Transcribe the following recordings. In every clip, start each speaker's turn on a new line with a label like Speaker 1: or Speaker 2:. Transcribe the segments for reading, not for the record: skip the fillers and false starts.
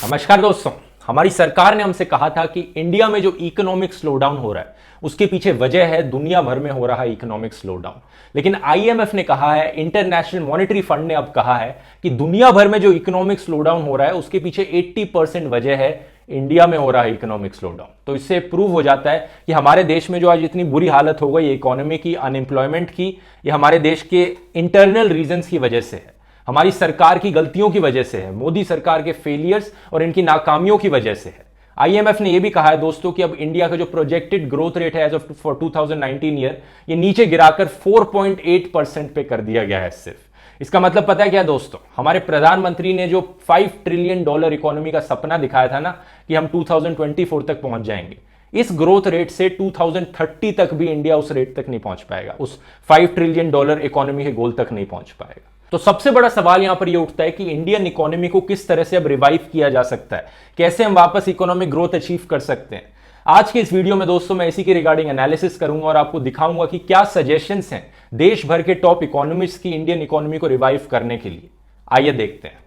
Speaker 1: नमस्कार दोस्तों। हमारी सरकार ने हमसे कहा था कि इंडिया में जो इकोनॉमिक स्लोडाउन हो रहा है उसके पीछे वजह है दुनिया भर में हो रहा इकोनॉमिक स्लोडाउन। लेकिन आईएमएफ ने कहा है, इंटरनेशनल मॉनेटरी फंड ने अब कहा है कि दुनिया भर में जो इकोनॉमिक स्लोडाउन हो रहा है उसके पीछे 80% वजह है इंडिया में हो रहा है इकोनॉमिक स्लोडाउन। तो इससे प्रूव हो जाता है कि हमारे देश में जो आज इतनी बुरी हालत हो गई इकोनॉमी की, अनएम्प्लॉयमेंट की, ये हमारे देश के इंटरनल रीजंस की वजह से है, हमारी सरकार की गलतियों की वजह से है, मोदी सरकार के फेलियर्स और इनकी नाकामियों की वजह से है। आईएमएफ ने यह भी कहा है दोस्तों कि अब इंडिया का जो प्रोजेक्टेड ग्रोथ रेट है एज ऑफ फॉर 2019 ईयर, ये नीचे गिराकर 4.8% पे कर दिया गया है सिर्फ। इसका मतलब पता है क्या दोस्तों, हमारे प्रधानमंत्री ने जो $5 ट्रिलियन इकोनॉमी का सपना दिखाया था ना कि हम 2024 तक पहुंच जाएंगे, इस ग्रोथ रेट से 2030 तक भी इंडिया उस रेट तक नहीं पहुंच पाएगा, उस $5 ट्रिलियन इकोनॉमी के गोल तक नहीं पहुंच पाएगा। तो सबसे बड़ा सवाल यहां पर यह उठता है कि इंडियन इकोनॉमी को किस तरह से अब रिवाइव किया जा सकता है, कैसे हम वापस इकोनॉमिक ग्रोथ अचीव कर सकते हैं। आज के इस वीडियो में दोस्तों मैं इसी के रिगार्डिंग एनालिसिस करूंगा और आपको दिखाऊंगा कि क्या सजेशंस हैं देश भर के टॉप इकोनॉमिस्ट की इंडियन इकोनॉमी को रिवाइव करने के लिए। आइए देखते हैं।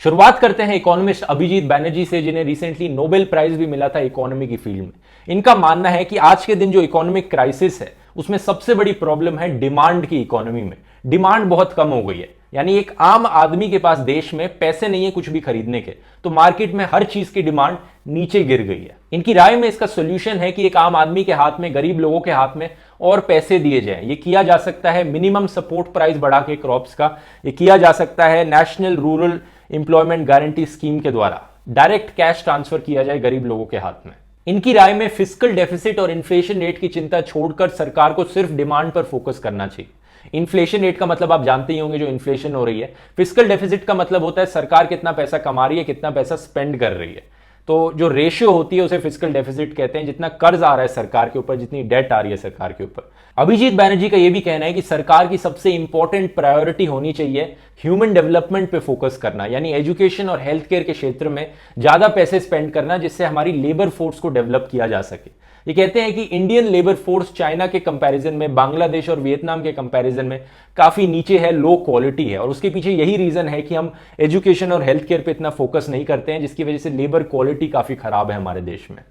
Speaker 1: शुरुआत करते हैं इकोनॉमिस्ट अभिजीत बैनर्जी से, जिन्हें रिसेंटली नोबेल प्राइज भी मिला था इकोनॉमी की फील्ड में। इनका मानना है कि आज के दिन जो इकोनॉमिक क्राइसिस है उसमें सबसे बड़ी प्रॉब्लम है डिमांड की। इकोनॉमी में डिमांड बहुत कम हो गई है, यानी एक आम आदमी के पास देश में पैसे नहीं है कुछ भी खरीदने के, तो मार्केट में हर चीज की डिमांड नीचे गिर गई है। इनकी राय में इसका सोल्यूशन है कि एक आम आदमी के हाथ में, गरीब लोगों के हाथ में और पैसे दिए जाएं। ये किया जा सकता है मिनिमम सपोर्ट प्राइस बढ़ा के क्रॉप्स का, ये किया जा सकता है national rural employment guarantee scheme के द्वारा डायरेक्ट कैश ट्रांसफर किया जाए गरीब लोगों के हाथ में। इनकी राय में फिस्कल डेफिसिट और इन्फ्लेशन रेट की चिंता छोड़कर सरकार को सिर्फ डिमांड पर फोकस करना चाहिए। इन्फ्लेशन रेट का मतलब आप जानते ही होंगे, जो इन्फ्लेशन हो रही है। फिस्कल डेफिसिट का मतलब होता है सरकार कितना पैसा कमा रही है, कितना पैसा स्पेंड कर रही है। तो जो रेशियो होती है उसे फिस्कल डेफिसिट कहते हैं, जितना कर्ज आ रहा है सरकार के ऊपर, जितनी डेट आ रही है सरकार के ऊपर। अभिजीत बैनर्जी का यह भी कहना है कि सरकार की सबसे इंपॉर्टेंट प्रायोरिटी होनी चाहिए ह्यूमन डेवलपमेंट पे फोकस करना, यानी एजुकेशन और हेल्थ केयर के क्षेत्र में ज्यादा पैसे स्पेंड करना, जिससे हमारी लेबर फोर्स को डेवलप किया जा सके। ये कहते हैं कि इंडियन लेबर फोर्स चाइना के कंपैरिजन में, बांग्लादेश और वियतनाम के कंपैरिजन में काफी नीचे है, लो क्वालिटी है, और उसके पीछे यही रीजन है कि हम एजुकेशन और हेल्थ केयर पे इतना फोकस नहीं करते हैं, जिसकी वजह से लेबर क्वालिटी काफी खराब है हमारे देश में।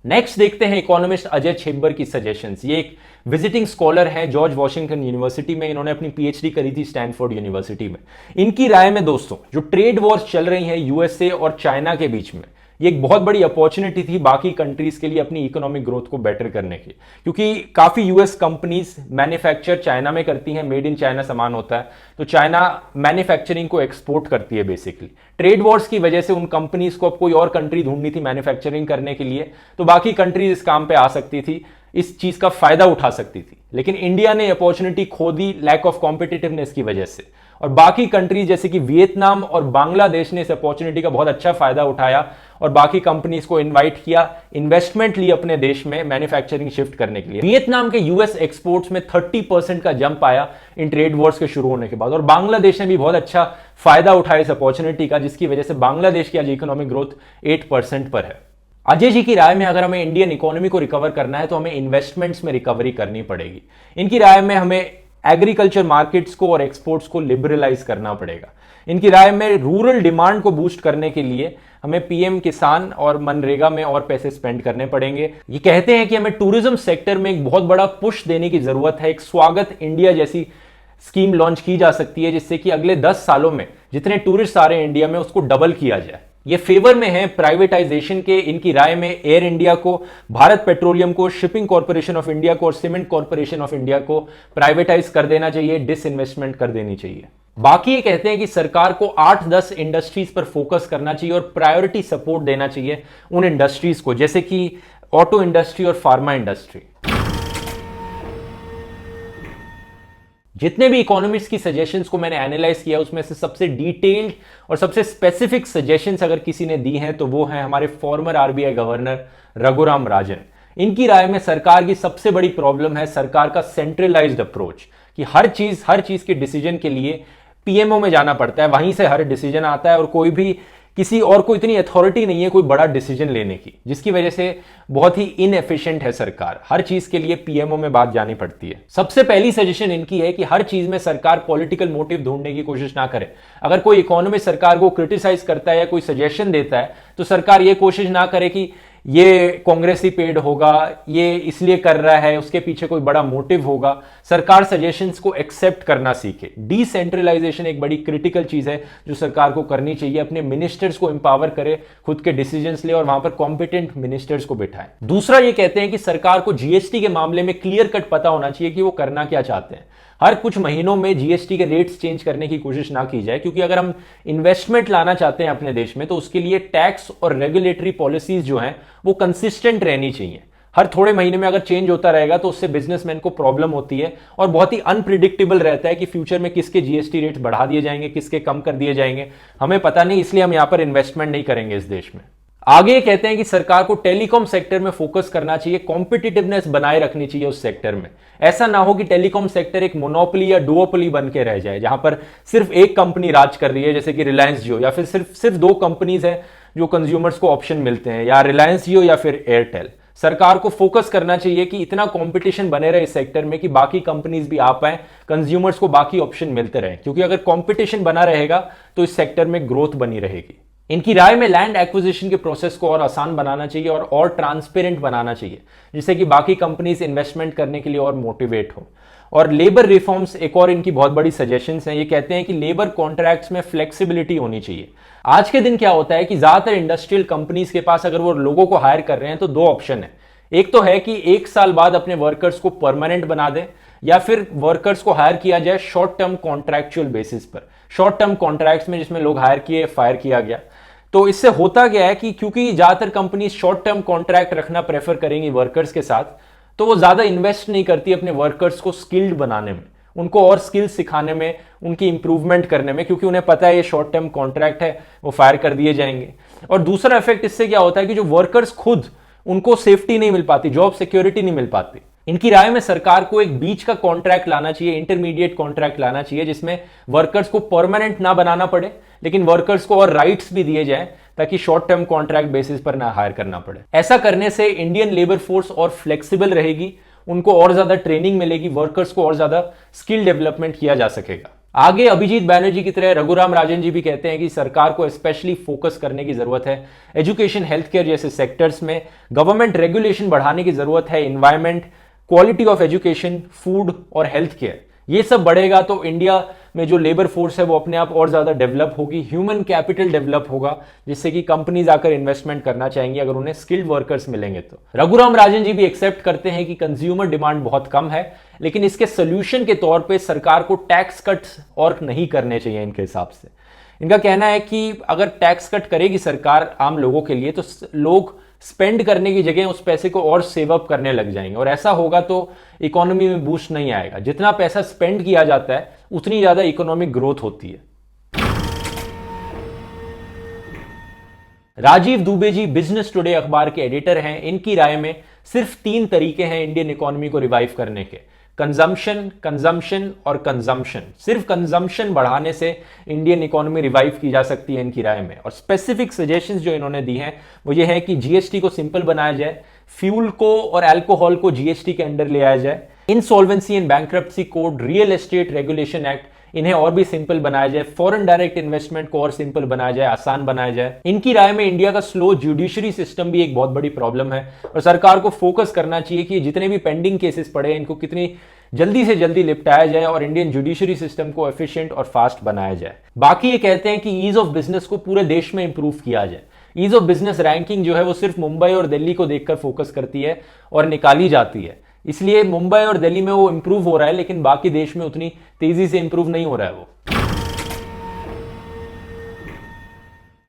Speaker 1: नेक्स्ट देखते हैं इकोनॉमिस्ट अजय छेब्बर की सजेशंस। ये एक विजिटिंग स्कॉलर है जॉर्ज वॉशिंगटन यूनिवर्सिटी में, इन्होंने अपनी पीएचडी करी थी स्टैनफोर्ड यूनिवर्सिटी में। इनकी राय में दोस्तों, जो ट्रेड वॉर्स चल रही हैं यूएसए और चाइना के बीच में, ये एक बहुत बड़ी अपॉर्चुनिटी थी बाकी कंट्रीज के लिए अपनी इकोनॉमिक ग्रोथ को बेटर करने की, क्योंकि काफी यूएस कंपनीज मैन्युफैक्चर चाइना में करती हैं, मेड इन चाइना सामान होता है, तो चाइना मैन्युफैक्चरिंग को एक्सपोर्ट करती है बेसिकली। ट्रेड वॉर्स की वजह से उन कंपनीज को अब कोई और कंट्री ढूंढनी थी मैन्युफैक्चरिंग करने के लिए, तो बाकी कंट्रीज इस काम पे आ सकती थी, इस चीज का फायदा उठा सकती थी। लेकिन इंडिया ने अपॉर्चुनिटी खो दी लैक ऑफ कॉम्पिटिटिवनेस की वजह से, और बाकी कंट्रीज जैसे कि वियतनाम और बांग्लादेश ने इस अपॉर्चुनिटी का बहुत अच्छा फायदा उठाया और बाकी कंपनीज को इनवाइट किया, इन्वेस्टमेंट ली अपने देश में मैन्युफैक्चरिंग शिफ्ट करने के लिए। वियतनाम के यूएस एक्सपोर्ट्स में 30% का जंप आया इन ट्रेड वॉर्स के शुरू होने के बाद, और बांग्लादेश ने भी बहुत अच्छा फायदा उठाया इस अपॉर्चुनिटी का, जिसकी वजह से बांग्लादेश की आज इकोनॉमिक ग्रोथ 8% पर है। अजय जी की राय में अगर हमें इंडियन इकोनॉमी को रिकवर करना है तो हमें इन्वेस्टमेंट्स में रिकवरी करनी पड़ेगी। इनकी राय में हमें एग्रीकल्चर मार्केट्स को और एक्सपोर्ट्स को लिबरलाइज करना पड़ेगा। इनकी राय में रूरल डिमांड को बूस्ट करने के लिए हमें पीएम किसान और मनरेगा में और पैसे स्पेंड करने पड़ेंगे। ये कहते हैं कि हमें टूरिज्म सेक्टर में एक बहुत बड़ा पुश देने की जरूरत है। एक स्वागत इंडिया जैसी स्कीम लॉन्च की जा सकती है, जिससे कि अगले 10 सालों में जितने टूरिस्ट आ रहे हैं इंडिया में उसको डबल किया जाए। ये फेवर में है प्राइवेटाइजेशन के। इनकी राय में एयर इंडिया को, भारत पेट्रोलियम को, शिपिंग कॉर्पोरेशन ऑफ इंडिया को और सीमेंट कॉर्पोरेशन ऑफ इंडिया को प्राइवेटाइज कर देना चाहिए, डिसइन्वेस्टमेंट कर देनी चाहिए। बाकी ये कहते हैं कि सरकार को 8-10 इंडस्ट्रीज पर फोकस करना चाहिए और प्रायोरिटी सपोर्ट देना चाहिए उन इंडस्ट्रीज को, जैसे कि ऑटो इंडस्ट्री और फार्मा इंडस्ट्री। जितने भी इकोनॉमिस्ट की सजेशंस को मैंने एनालाइज किया उसमें से सबसे डिटेल्ड और सबसे स्पेसिफिक सजेशंस अगर किसी ने दी हैं तो वो हैं हमारे farmer RBI governor Raghuram Rajan. इनकी राय में सरकार की सबसे बड़ी प्रॉब्लम है सरकार का सेंट्रलाइज्ड अप्रोच, कि हर चीज के डिसीजन के लिए पीएमओ में जाना पड़ता है, वहीं से हर डिसीजन आता है और कोई भी किसी और को इतनी अथॉरिटी नहीं है कोई बड़ा डिसीजन लेने की, जिसकी वजह से बहुत ही इनएफिशिएंट है सरकार। हर चीज के लिए पीएमओ में बात जानी पड़ती है। सबसे पहली सजेशन इनकी है कि हर चीज में सरकार पॉलिटिकल मोटिव ढूंढने की कोशिश ना करे। अगर कोई इकोनॉमिस्ट सरकार को क्रिटिसाइज करता है या कोई सजेशन देता है तो सरकार ये कोशिश ना करे कि ये कांग्रेस ही पेड होगा, ये इसलिए कर रहा है, उसके पीछे कोई बड़ा मोटिव होगा। सरकार सजेशंस को एक्सेप्ट करना सीखे। डिसेंट्रलाइजेशन एक बड़ी क्रिटिकल चीज है जो सरकार को करनी चाहिए। अपने मिनिस्टर्स को एम्पावर करे, खुद के डिसीजंस ले और वहां पर कॉम्पिटेंट मिनिस्टर्स को बिठाए। दूसरा ये कहते हैं कि सरकार को जीएसटी के मामले में क्लियर कट पता होना चाहिए कि वो करना क्या चाहते हैं। हर कुछ महीनों में जीएसटी के रेट्स चेंज करने की कोशिश ना की जाए, क्योंकि अगर हम इन्वेस्टमेंट लाना चाहते हैं अपने देश में तो उसके लिए टैक्स और रेगुलेटरी पॉलिसीज जो हैं वो कंसिस्टेंट रहनी चाहिए। हर थोड़े महीने में अगर चेंज होता रहेगा तो उससे बिजनेसमैन को प्रॉब्लम होती है और बहुत ही अनप्रिडिक्टेबल रहता है कि फ्यूचर में किसके जीएसटी रेट्स बढ़ा दिए जाएंगे, किसके कम कर दिए जाएंगे, हमें पता नहीं, इसलिए हम यहां पर इन्वेस्टमेंट नहीं करेंगे इस देश में। आगे कहते हैं कि सरकार को टेलीकॉम सेक्टर में फोकस करना चाहिए, कॉम्पिटिटिवनेस बनाए रखनी चाहिए उस सेक्टर में। ऐसा ना हो कि टेलीकॉम सेक्टर एक मोनोपोली या डुओपोली बन के रह जाए, जहां पर सिर्फ एक कंपनी राज कर रही है, जैसे कि रिलायंस जियो, या फिर सिर्फ दो कंपनीज हैं जो कंज्यूमर्स को ऑप्शन मिलते हैं, या रिलायंस जियो या फिर एयरटेल। सरकार को फोकस करना चाहिए कि इतना कंपटीशन बने रहे इस सेक्टर में कि बाकी कंपनीज भी आ पाए, कंज्यूमर्स को बाकी ऑप्शन मिलते रहे, क्योंकि अगर कंपटीशन बना रहेगा तो इस सेक्टर में ग्रोथ बनी रहेगी। इनकी राय में लैंड एक्विजिशन के प्रोसेस को और आसान बनाना चाहिए और ट्रांसपेरेंट बनाना चाहिए, जिससे कि बाकी कंपनीज इन्वेस्टमेंट करने के लिए और मोटिवेट हो। और लेबर रिफॉर्म्स एक और इनकी बहुत बड़ी सजेशंस हैं। ये कहते हैं कि लेबर कॉन्ट्रैक्ट्स में फ्लेक्सिबिलिटी होनी चाहिए। आज के दिन क्या होता है कि ज्यादातर इंडस्ट्रियल कंपनीज के पास अगर वो लोगों को हायर कर रहे हैं तो दो ऑप्शन है। एक तो है कि 1 साल बाद अपने वर्कर्स को परमानेंट बना दें, या फिर वर्कर्स को हायर किया जाए शॉर्ट टर्म कॉन्ट्रैक्चुअल बेसिस पर, शॉर्ट टर्म कॉन्ट्रैक्ट्स में जिसमें लोग हायर किए फायर किया गया। तो इससे होता क्या है कि क्योंकि ज्यादातर कंपनी शॉर्ट टर्म कॉन्ट्रैक्ट रखना प्रेफर करेंगी वर्कर्स के साथ, तो वो ज्यादा इन्वेस्ट नहीं करती अपने वर्कर्स को स्किल्ड बनाने में, उनको और स्किल्स सिखाने में, उनकी इंप्रूवमेंट करने में, क्योंकि उन्हें पता है ये शॉर्ट टर्म कॉन्ट्रैक्ट है, वो फायर कर दिए जाएंगे। और दूसरा इफेक्ट इससे क्या होता है कि जो वर्कर्स खुद, उनको सेफ्टी नहीं मिल पाती, जॉब सिक्योरिटी नहीं मिल पाती। इनकी राय में सरकार को एक बीच का कॉन्ट्रैक्ट लाना चाहिए, इंटरमीडिएट कॉन्ट्रैक्ट लाना चाहिए, जिसमें वर्कर्स को परमानेंट ना बनाना पड़े, लेकिन वर्कर्स को और राइट्स भी दिए जाए ताकि शॉर्ट टर्म कॉन्ट्रैक्ट बेसिस पर ना हायर करना पड़े। ऐसा करने से इंडियन लेबर फोर्स और फ्लेक्सिबल रहेगी, उनको और ज्यादा ट्रेनिंग मिलेगी, वर्कर्स को और ज्यादा स्किल डेवलपमेंट किया जा सकेगा। आगे अभिजीत बैनर्जी की तरह रघुराम राजन जी भी कहते हैं कि सरकार को स्पेशली फोकस करने की जरूरत है। एजुकेशन, हेल्थ केयर जैसे सेक्टर्स में गवर्नमेंट रेगुलेशन बढ़ाने की जरूरत है। Environment, quality of education, food और हेल्थ केयर, ये सब बढ़ेगा तो इंडिया में जो लेबर फोर्स है वो अपने आप और ज्यादा डेवलप होगी, ह्यूमन कैपिटल डेवलप होगा, जिससे कि कंपनीज आकर इन्वेस्टमेंट करना चाहेंगी अगर उन्हें स्किल्ड वर्कर्स मिलेंगे तो। रघुराम राजन जी भी एक्सेप्ट करते हैं कि कंज्यूमर डिमांड बहुत कम है, लेकिन इसके सोल्यूशन के तौर पे सरकार को टैक्स कट्स और नहीं करने चाहिए इनके हिसाब से। इनका कहना है कि अगर टैक्स कट करेगी सरकार आम लोगों के लिए तो लोग स्पेंड करने की जगह उस पैसे को और सेव अप करने लग जाएंगे, और ऐसा होगा तो इकोनॉमी में बूस्ट नहीं आएगा। जितना पैसा स्पेंड किया जाता है उतनी ज्यादा इकोनॉमिक ग्रोथ होती है। राजीव दुबे जी बिजनेस टुडे अखबार के एडिटर हैं। इनकी राय में सिर्फ 3 तरीके हैं इंडियन इकोनॉमी को रिवाइव करने के: कंजम्पशन, कंजम्पशन और कंजम्पशन। सिर्फ कंजम्पशन बढ़ाने से इंडियन इकोनॉमी रिवाइव की जा सकती है इनकी राय में। और स्पेसिफिक सजेशंस जो इन्होंने दी हैं वो ये है कि जीएसटी को सिंपल बनाया जाए, फ्यूल को और अल्कोहल को जीएसटी के अंडर ले आया जाए, insolvency and bankruptcy code, real estate regulation act, इन्हें और भी सिंपल बनाया जाए, फॉरेन डायरेक्ट इन्वेस्टमेंट को और सिंपल बनाया जाए, आसान बनाया जाए। इनकी राय में इंडिया का स्लो जुडिशरी सिस्टम भी एक बहुत बड़ी प्रॉब्लम है और सरकार को फोकस करना चाहिए कि जितने भी पेंडिंग केसेस पड़े हैं इनको कितनी जल्दी से जल्दी निपटाया जाए और इंडियन जुडिशरी सिस्टम को एफिशिएंट और फास्ट बनाया जाए। बाकी ये कहते हैं कि ईज ऑफ बिजनेस को पूरे देश में इंप्रूव किया जाए। ईज ऑफ बिजनेस रैंकिंग जो है वो सिर्फ मुंबई और दिल्ली को देखकर फोकस करती है और निकाली जाती है, इसलिए मुंबई और दिल्ली में वो इंप्रूव हो रहा है, लेकिन बाकी देश में उतनी तेजी से इंप्रूव नहीं हो रहा है वो।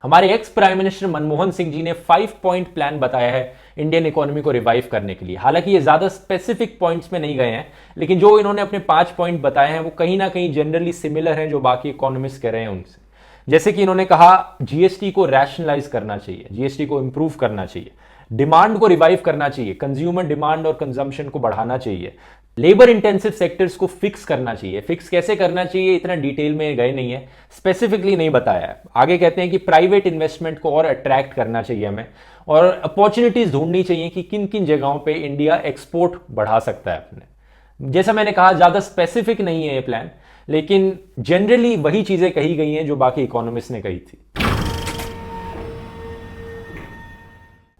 Speaker 1: हमारे ex prime minister Manmohan Singh ji ने 5 पॉइंट प्लान बताया है इंडियन इकोनॉमी को रिवाइव करने के लिए। हालांकि ये ज्यादा स्पेसिफिक पॉइंट्स में नहीं गए हैं, लेकिन जो इन्होंने अपने 5 पॉइंट बताए हैं वो कहीं ना कहीं जनरली सिमिलर हैं जो बाकी इकोनॉमिस्ट कह रहे हैं उनसे। जैसे कि इन्होंने कहा जीएसटी को रैशनलाइज करना चाहिए, जीएसटी को इंप्रूव करना चाहिए, डिमांड को रिवाइव करना चाहिए, कंज्यूमर डिमांड और कंजम्पशन को बढ़ाना चाहिए, लेबर इंटेंसिव सेक्टर्स को फिक्स करना चाहिए। फिक्स कैसे करना चाहिए इतना डिटेल में गए नहीं है, स्पेसिफिकली नहीं बताया है। आगे कहते हैं कि प्राइवेट इन्वेस्टमेंट को और अट्रैक्ट करना चाहिए हमें, और अपॉर्चुनिटीज ढूंढनी चाहिए कि किन किन जगहों पे इंडिया एक्सपोर्ट बढ़ा सकता है अपने। जैसा मैंने कहा, ज्यादा स्पेसिफिक नहीं है ये प्लान, लेकिन जनरली वही चीजें कही गई हैं जो बाकी इकोनॉमिस्ट ने कही थी।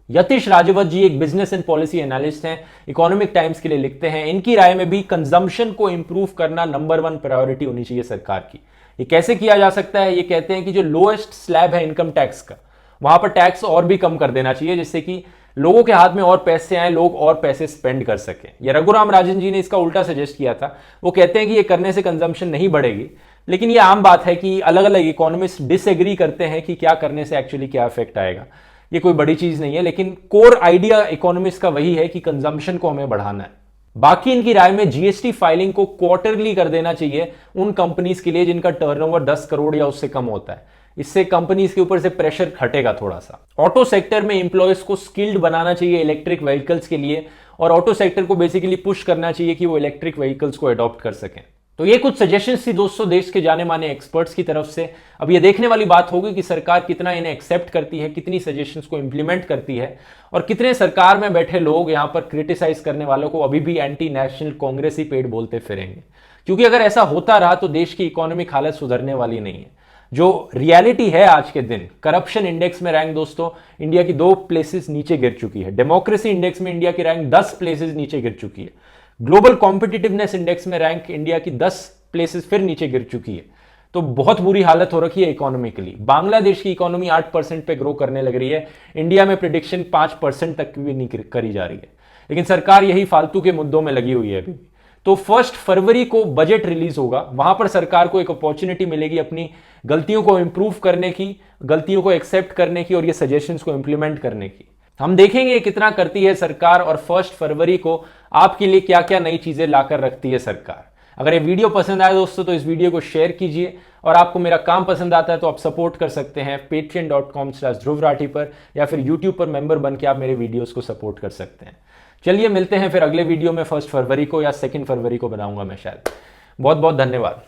Speaker 1: यतीश राजवत जी एक बिजनेस एंड पॉलिसी एनालिस्ट हैं, इकोनॉमिक टाइम्स के लिए लिखते हैं। इनकी राय में भी कंजम्पशन को इंप्रूव करना नंबर 1 प्रायोरिटी होनी चाहिए सरकार की। ये कैसे किया जा सकता है? ये कहते हैं कि जो लोएस्ट स्लैब है इनकम टैक्स का, वहां पर टैक्स और भी कम कर देना चाहिए, जिससे कि लोगों के हाथ में और पैसे आए, लोग और पैसे स्पेंड कर सकें। ये रघुराम राजन जी ने इसका उल्टा सजेस्ट किया था। वो कहते हैं कि ये करने से कंजम्पशन नहीं बढ़ेगी, लेकिन ये आम बात है कि अलग अलग इकोनॉमिस्ट डिसएग्री करते हैं कि क्या करने से एक्चुअली क्या इफेक्ट आएगा। ये कोई बड़ी चीज नहीं है, लेकिन कोर आइडिया इकोनॉमिस्ट का वही है कि कंजम्पशन को हमें बढ़ाना है। बाकी इनकी राय में जीएसटी फाइलिंग को क्वार्टरली कर देना चाहिए उन कंपनीज के लिए जिनका टर्नओवर 10 करोड़ या उससे कम होता है। इससे कंपनीज के ऊपर से प्रेशर हटेगा थोड़ा सा। ऑटो सेक्टर में एम्प्लॉयज को स्किल्ड बनाना चाहिए इलेक्ट्रिक व्हीकल्स के लिए, और ऑटो सेक्टर को बेसिकली पुश करना चाहिए कि वो इलेक्ट्रिक व्हीकल्स को अडॉप्ट कर सकें। तो ये कुछ सजेशंस थी दोस्तों देश के जाने माने एक्सपर्ट्स की तरफ से। अब ये देखने वाली बात होगी कि सरकार कितना इन्हें एक्सेप्ट करती है, कितनी सजेशंस को इंप्लीमेंट करती है, और कितने सरकार में बैठे लोग यहां पर क्रिटिसाइज करने वालों को अभी भी एंटी नेशनल कांग्रेस ही पेड़ बोलते फिरेंगे। क्योंकि अगर ऐसा होता रहा तो देश की इकोनॉमिक हालत सुधरने वाली नहीं है। जो रियलिटी है आज के दिन, करप्शन इंडेक्स में रैंक दोस्तों इंडिया की 2 प्लेसेस नीचे गिर चुकी है। डेमोक्रेसी इंडेक्स में इंडिया की रैंक 10 प्लेसेस नीचे गिर चुकी है। ग्लोबल कॉम्पिटिटिवनेस इंडेक्स में रैंक इंडिया की 10 प्लेसेस फिर नीचे गिर चुकी है। तो बहुत बुरी हालत हो रखी है इकोनॉमिकली। बांग्लादेश की इकोनॉमी 8% पे ग्रो करने लग रही है, इंडिया में प्रिडिक्शन 5% तक भी नहीं करी जा रही है, लेकिन सरकार यही फालतू के मुद्दों में लगी हुई है अभी भी। तो 1 फरवरी को बजट रिलीज होगा, वहां पर सरकार को एक अपॉर्चुनिटी मिलेगी अपनी गलतियों को इंप्रूव करने की, गलतियों को एक्सेप्ट करने की, और ये सजेशंस को इंप्लीमेंट करने की। हम देखेंगे कितना करती है सरकार, और 1 फरवरी को आपके लिए क्या क्या नई चीजें लाकर रखती है सरकार। अगर ये वीडियो पसंद आए दोस्तों तो इस वीडियो को शेयर कीजिए, और आपको मेरा काम पसंद आता है तो आप सपोर्ट कर सकते हैं patreon.com/ध्रुव राठी पर, या फिर YouTube पर मेंबर बन के आप मेरे वीडियोस को सपोर्ट कर सकते हैं। चलिए मिलते हैं फिर अगले वीडियो में 1 फरवरी को, या 2 फरवरी को बनाऊंगा मैं शायद। बहुत बहुत धन्यवाद।